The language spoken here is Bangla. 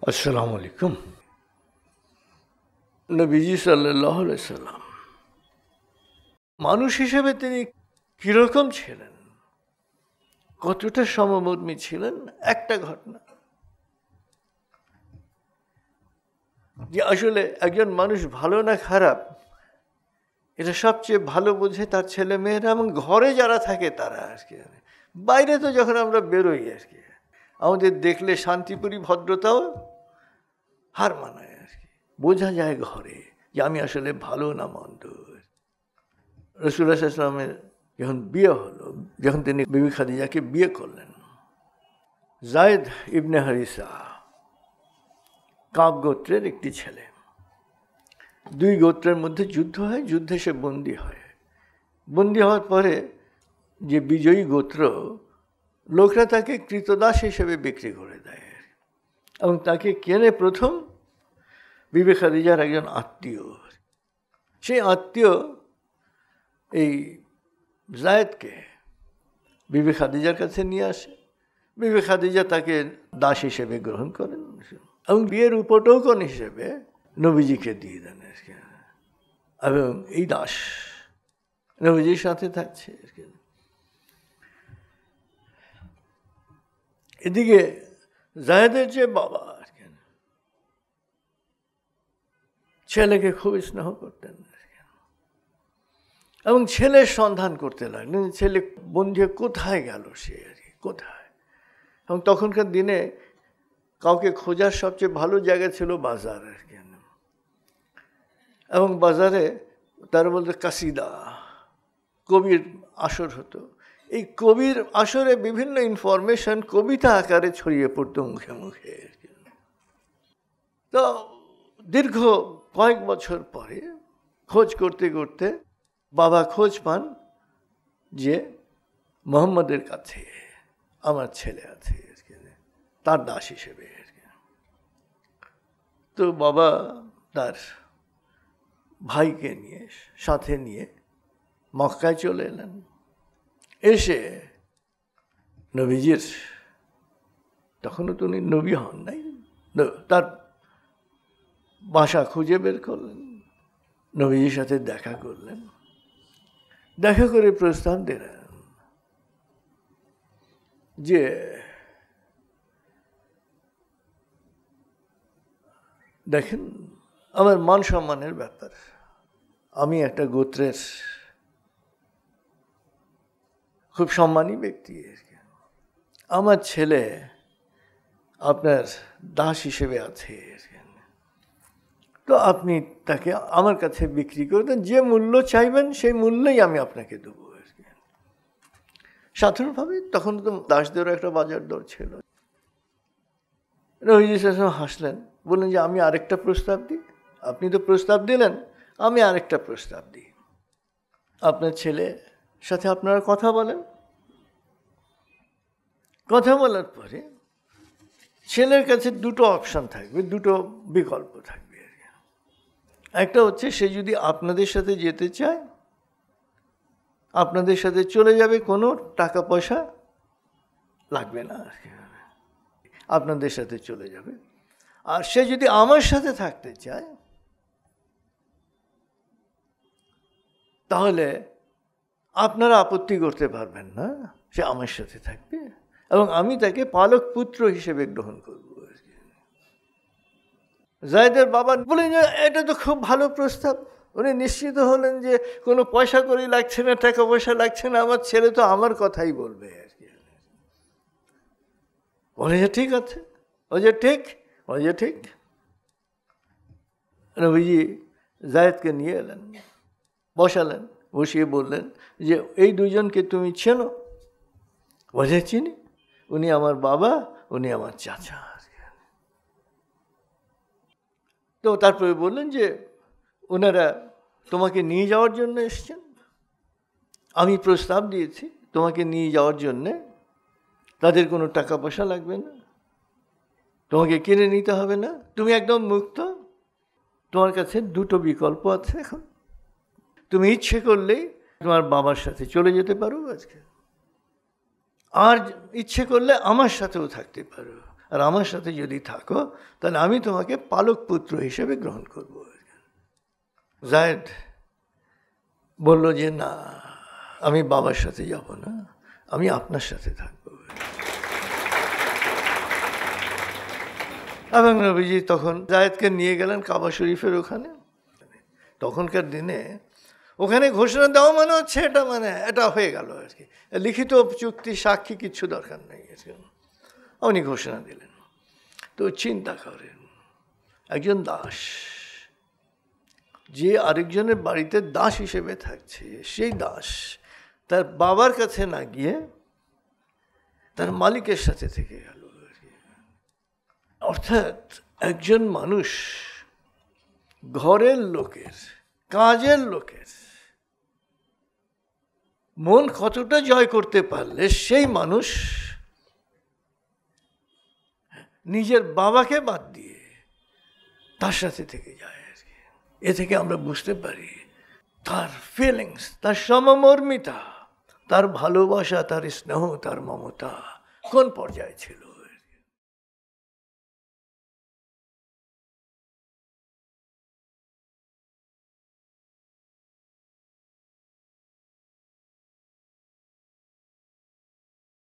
আসসালামু আলাইকুম। নবীজি সাল্লাল্লাহু আলাইহি সাল্লাম মানুষ হিসেবে তিনি কিরকম ছিলেন, কতটা সমমর্মী ছিলেন, একটা ঘটনা যে আসলে একজন মানুষ ভালো না খারাপ এটা সবচেয়ে ভালো বোঝে তার ছেলে মেয়েরা এবং ঘরে যারা থাকে তারা আর কি। বাইরে তো যখন আমরা বেরোই আর কি, আমাদের দেখলে শান্তিপুরি ভদ্রতাও হার মানায় আর কি, বোঝা যায় ঘরে যে আমি আসলে ভালো না মন্দ। রাসূলুল্লাহ সাল্লাল্লাহু আলাইহি ওয়াসাল্লামের যখন বিয়ে হলো, যখন তিনি বিবি খাদিজাকে বিয়ে করলেন, যায়েদ ইবনে হারিসা কাব গোত্রের একটি ছেলে। দুই গোত্রের মধ্যে যুদ্ধ হয়, যুদ্ধে সে বন্দী হয়। বন্দী হওয়ার পরে যে বিজয়ী গোত্র লোকরা তাকে কৃতদাস হিসেবে বিক্রি করে দেয় এবং তাকে কেনে প্রথম বিবি খাদিজার একজন আত্মীয়। সেই আত্মীয় এই যায়েদকে বিবি খাদিজার কাছে নিয়ে আসে। বিবি খাদিজা তাকে দাস হিসেবে গ্রহণ করেন এবং বিয়ের উপটোকন হিসেবে নবীজিকে দিয়ে দেন এবং এই দাস নবীজির সাথে থাকছে। এদিকে যায়েদের যে বাবা ছেলেকে খুব স্নেহ করতেন এবং ছেলের সন্ধান করতে লাগলেন, ছেলে বন্ধু কোথায় গেল, সে আর কি কোথায়। এবং তখনকার দিনে কাউকে খোঁজার সবচেয়ে ভালো জায়গা ছিল বাজার আর কি। এবং বাজারে তার বলতে কাসিদা কবির আসর হতো। এই কবির আসরে বিভিন্ন ইনফরমেশন কবিতা আকারে ছড়িয়ে পড়তো মুখে মুখে। তো দীর্ঘ কয়েক বছর পরে খোঁজ করতে করতে বাবা খোঁজ পান যে মোহাম্মদের কাছে আমার ছেলে আছে তার দাস হিসেবে। তো বাবা তার ভাইকে নিয়ে সাথে নিয়ে মক্কায় চলে এলেন। এসে নবীজির, তখনও তো উনি নবী হন নাই, তার বাসা খুঁজে বের করলেন, নবীজির সাথে দেখা করলেন। দেখা করে প্রস্তাব দিলেন যে দেখেন আমার মান সম্মানের ব্যাপার, আমি একটা গোত্রের খুব সম্মানী ব্যক্তি, আমার ছেলে আপনার দাস হিসেবে আছে, তো আপনি তাকে আমার কাছে বিক্রি করে দেন, যে মূল্য চাইবেন সেই মূল্যেই আমি আপনাকে দেবো। সাধারণভাবে তখন তো দাসদেরও একটা বাজার দর ছিল। নবীজি হাসলেন, বললেন যে আমি আরেকটা প্রস্তাব দিই, আপনি তো প্রস্তাব দিলেন, আমি আরেকটা প্রস্তাব দিই। আপনার ছেলের সাথে আপনারা কথা বলেন, কথা বলার পরে ছেলের কাছে দুটো অপশন থাকবে, দুটো বিকল্প থাকবে। একটা হচ্ছে সে যদি আপনাদের সাথে যেতে চায় আপনাদের সাথে চলে যাবে, কোনো টাকা পয়সা লাগবে না, আপনাদের সাথে চলে যাবে। আর সে যদি আমার সাথে থাকতে চায় তাহলে আপনারা আপত্তি করতে পারবেন না, সে আমার সাথে থাকবে এবং আমি তাকে পালক পুত্র হিসেবে গ্রহণ করব। যায়েদের বাবা বলেন যে এটা তো খুব ভালো প্রস্তাব। উনি নিশ্চিত হলেন যে কোনো পয়সা করি লাগছে না, টাকা পয়সা লাগছে না, আমার ছেলে তো আমার কথাই বলবে আর কি। বলে যে ঠিক আছে, ও যে ঠিক, ও যে ঠিক। নবীজি যায়েদকে নিয়ে এলেন, বসালেন, বসিয়ে বললেন যে এই দুজনকে তুমি চেনো? বলে চিনি, উনি আমার বাবা, উনি আমার চাচা। তো তারপরে বললেন যে ওনারা তোমাকে নিয়ে যাওয়ার জন্য এসছেন, আমি প্রস্তাব দিয়েছি তোমাকে নিয়ে যাওয়ার জন্যে, তাদের কোনো টাকা পয়সা লাগবে না, তোমাকে কিনে নিতে হবে না, তুমি একদম মুক্ত। তোমার কাছে দুটো বিকল্প আছে এখন, তুমি ইচ্ছে করলেই তোমার বাবার সাথে চলে যেতে পারো আজকে, আর ইচ্ছে করলে আমার সাথেও থাকতে পারো, আর আমার সাথে যদি থাকো তাহলে আমি তোমাকে পালক পুত্র হিসেবে গ্রহণ করব। জায়েদ বলল যে না, আমি বাবার সাথে যাব না, আমি আপনার সাথে থাকব। এবং নবীজি তখন জায়েদকে নিয়ে গেলেন কাবা শরীফের ওখানে। তখনকার দিনে ওখানে ঘোষণা দেওয়া মানে হচ্ছে এটা হয়ে গেল আর কি, লিখিত চুক্তি সাক্ষী কিচ্ছু দরকার নেই। উনি ঘোষণা দিলেন। তো চিন্তা করেন, একজন দাস যে আরেকজনের বাড়িতে দাস হিসেবে থাকছে, সেই দাস তার বাবার কাছে না গিয়ে তার মালিকের সাথে থেকে গেল। অর্থাৎ একজন মানুষ ঘরের লোকের, কাজের লোকের মন কতটা জয় করতে পারলে সেই মানুষ নিজের বাবাকে বাদ দিয়ে তার সাথে থেকে যায় আর কি। এ থেকে আমরা বুঝতে পারি তার ফিলিংস, তার সমমর্মিতা, তার ভালোবাসা, তার স্নেহ, তার মমতা কোন পর্যায়ে ছিল।